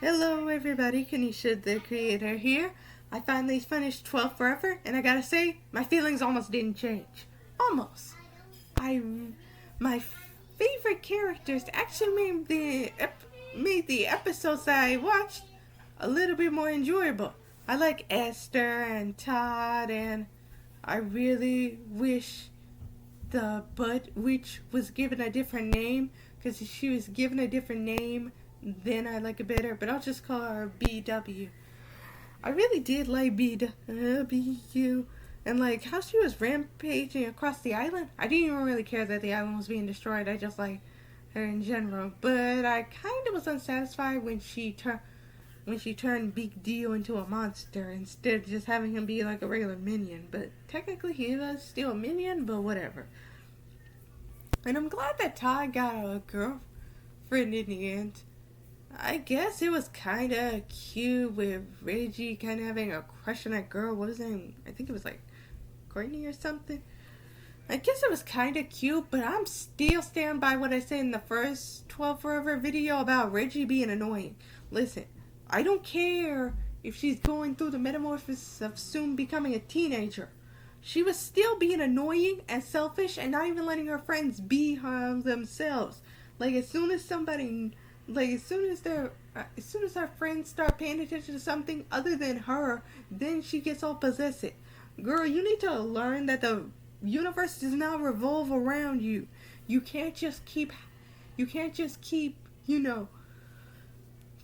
Hello everybody, Kanisha the creator here. I finally finished 12 Forever, and I gotta say, my feelings almost didn't change. Almost. I my favorite characters actually made the episodes that I watched a little bit more enjoyable. I like Esther and Todd, and I really wish the Bud Witch was given a different name, because if she was given a different name, then I like it better. But I'll just call her BW. I really did like BW, and like how she was rampaging across the island. I didn't even really care that the island was being destroyed. I just like her in general. But I kind of was unsatisfied when she turned Big Deal into a monster instead of just having him be like a regular minion. But technically he was still a minion, but whatever. And I'm glad that Todd got a girlfriend in the end. I guess it was kind of cute with Reggie kind of having a crush on that girl. What was her name? I think it was like Courtney or something. I guess it was kind of cute, but I'm still standing by what I said in the first 12 Forever video about Reggie being annoying. Listen, I don't care if she's going through the metamorphosis of soon becoming a teenager. She was still being annoying and selfish and not even letting her friends be themselves. Like as soon as her friends start paying attention to something other than her, then she gets all possessive. Girl, you need to learn that the universe does not revolve around you. You can't just keep,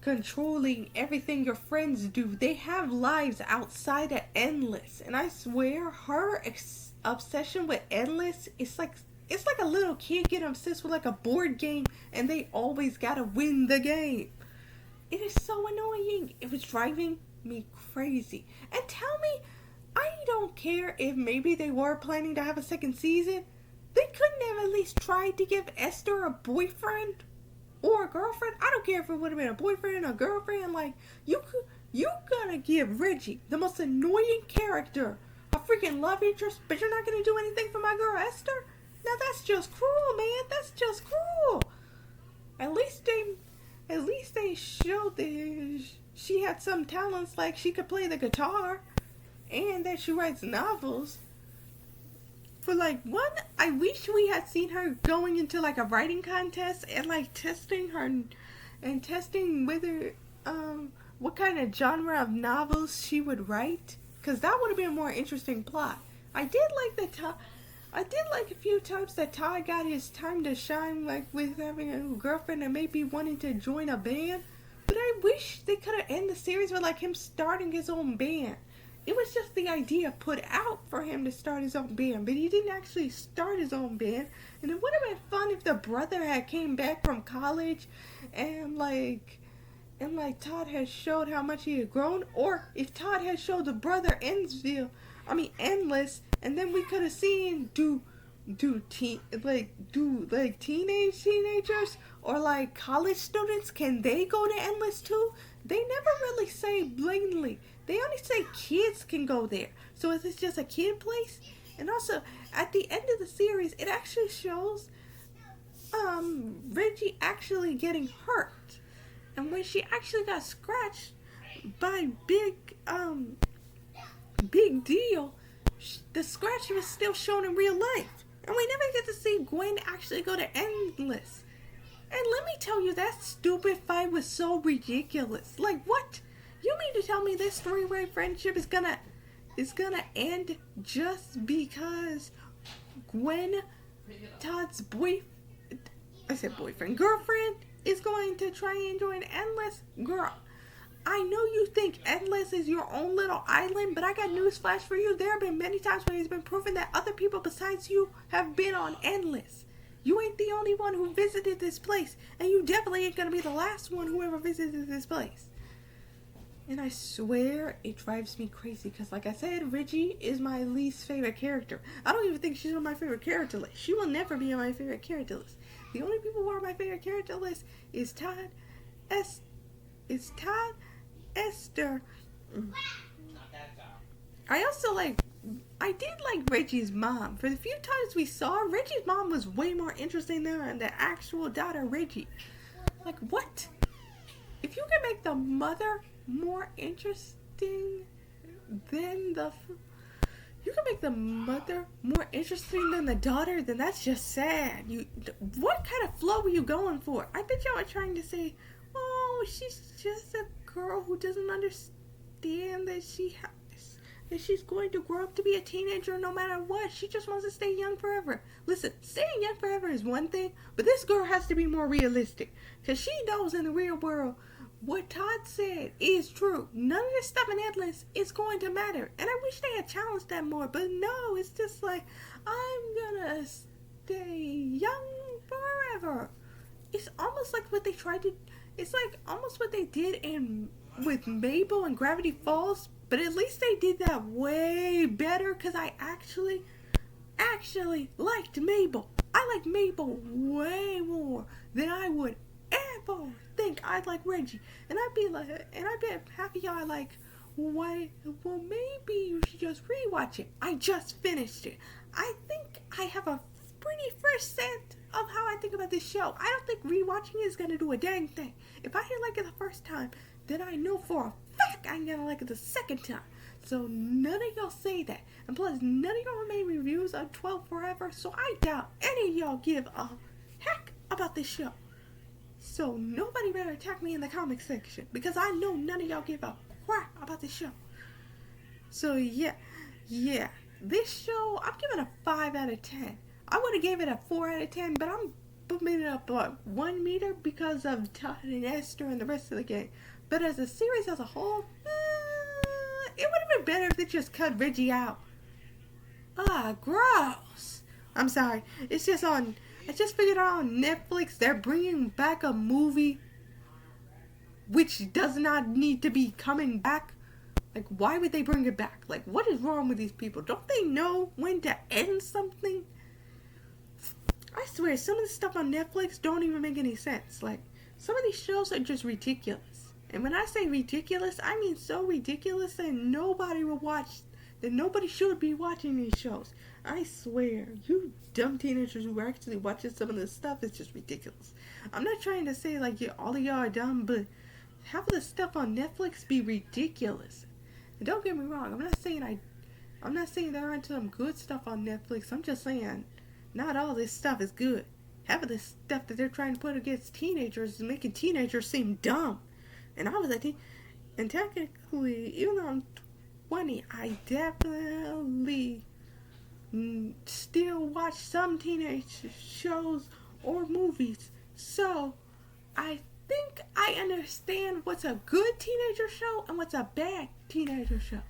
controlling everything your friends do. They have lives outside of Endless, and I swear her obsession with Endless is like it's like a little kid getting obsessed with like a board game, and they always gotta win the game. It is so annoying. It was driving me crazy. And tell me, I don't care if maybe they were planning to have a second season. They couldn't have at least tried to give Esther a boyfriend or a girlfriend. I don't care if it would have been a boyfriend or a girlfriend. Like, you gotta give Reggie, the most annoying character, a freaking love interest, but you're not gonna do anything for my girl Esther? Now that's just cruel, man. That's just cruel. At least they showed that she had some talents, like she could play the guitar, and that she writes novels. For like one, I wish we had seen her going into like a writing contest and like testing whether what kind of genre of novels she would write, because that would have been a more interesting plot. I did like a few times that Todd got his time to shine, like with having a girlfriend and maybe wanting to join a band. But I wish they could have ended the series with like him starting his own band. It was just the idea put out for him to start his own band, but he didn't actually start his own band. And it would have been fun if the brother had came back from college and Todd had showed how much he had grown, or if Todd had showed the brother Endless, and then we could have seen teenagers or like college students, can they go to Endless too? They never really say blatantly. They only say kids can go there. So is this just a kid place? And also, at the end of the series, it actually shows Reggie actually getting hurt. And when she actually got scratched by Big Deal, the scratch was still shown in real life. And we never get to see Gwen actually go to Endless. And let me tell you, that stupid fight was so ridiculous. Like, what? You mean to tell me this three-way friendship is gonna end just because Gwen, Todd's girlfriend, is going to try and join Endless? Girl, I know you think Endless is your own little island, but I got news flash for you. There have been many times when it's been proven that other people besides you have been on Endless. You ain't the only one who visited this place, and you definitely ain't gonna be the last one who ever visited this place. And I swear it drives me crazy, because like I said, Reggie is my least favorite character. I don't even think she's on my favorite character list. She will never be on my favorite character list. The only people who are on my favorite character list is Todd, Esther. I did like Reggie's mom. For the few times we saw her, Reggie's mom was way more interesting than the actual daughter Reggie. Like, what? if you can make the mother more interesting than the you can make the mother more interesting than the daughter, then that's just sad. What kind of flow were you going for? I bet y'all are trying to say, oh, she's just a girl who doesn't understand that she's going to grow up to be a teenager no matter what. She just wants to stay young forever. Listen, staying young forever is one thing, but this girl has to be more realistic, because she knows in the real world what Todd said is true. None of this stuff in Endless is going to matter. And I wish they had challenged that more. But no, it's just like, I'm gonna stay young forever. It's almost like what they tried to... It's like almost what they did with Mabel and Gravity Falls. But at least they did that way better, because I actually liked Mabel. I like Mabel way more than I would ever think I'd like Reggie. And I'd bet half of y'all are like, why? Well, maybe you should just rewatch it. I just finished it. I think I have a pretty fresh set of how I think about this show. I don't think rewatching is gonna do a dang thing. If I didn't like it the first time, then I know for a fact I'm gonna like it the second time. So none of y'all say that. And plus, none of y'all made reviews of 12 Forever, so I doubt any of y'all give a heck about this show. So nobody better attack me in the comment section, because I know none of y'all give a crap about this show. So yeah, this show, I'm giving a 5 out of 10. I would have gave it a 4 out of 10, but I'm bumping it up 1 meter because of Todd and Esther and the rest of the gang. But as a series as a whole, it would have been better if they just cut Reggie out. Gross. I'm sorry. It's just on... I just figured out on Netflix they're bringing back a movie which does not need to be coming back. Like, why would they bring it back? Like, what is wrong with these people? Don't they know when to end something? I swear, some of the stuff on Netflix don't even make any sense. Like, some of these shows are just ridiculous. And when I say ridiculous, I mean so ridiculous that nobody will watch, that nobody should be watching these shows. I swear, you dumb teenagers who are actually watching some of this stuff is just ridiculous. I'm not trying to say like all of y'all are dumb, but half of the stuff on Netflix be ridiculous. And don't get me wrong, I'm not saying there aren't some good stuff on Netflix. I'm just saying not all this stuff is good. Half of the stuff that they're trying to put against teenagers is making teenagers seem dumb. And I was and technically, even though I'm 20, I definitely still watch some teenage shows or movies. So, I think I understand what's a good teenager show and what's a bad teenager show.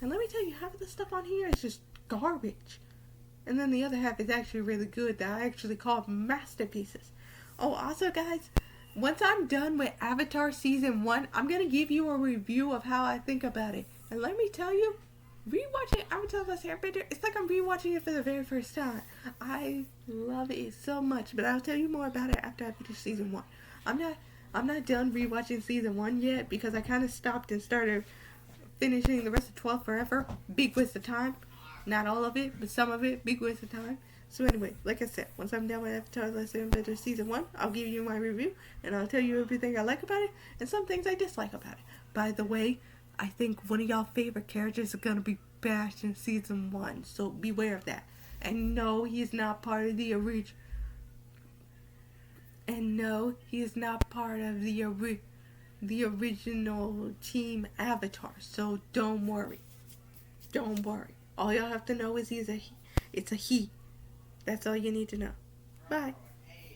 And let me tell you, half of the stuff on here is just garbage. And then the other half is actually really good that I actually call masterpieces. Oh, also guys, once I'm done with Avatar Season 1, I'm going to give you a review of how I think about it. And let me tell you, rewatching Avatar: The Last Airbender, it's like I'm rewatching it for the very first time. I love it so much, but I'll tell you more about it after I finish Season 1. I'm not done rewatching Season 1 yet, because I kind of stopped and started finishing the rest of 12 Forever. Big waste of time. Not all of it, but some of it. Big waste of time. So anyway, like I said, once I'm done with Avatar: The Last Airbender Season 1, I'll give you my review, and I'll tell you everything I like about it, and some things I dislike about it. By the way, I think one of y'all favorite characters is going to be Bash in Season 1, so beware of that. And no, he is not part of the original. And no, he is not part of the original Team Avatar, so don't worry. Don't worry. All y'all have to know is it's a he. That's all you need to know. Bye.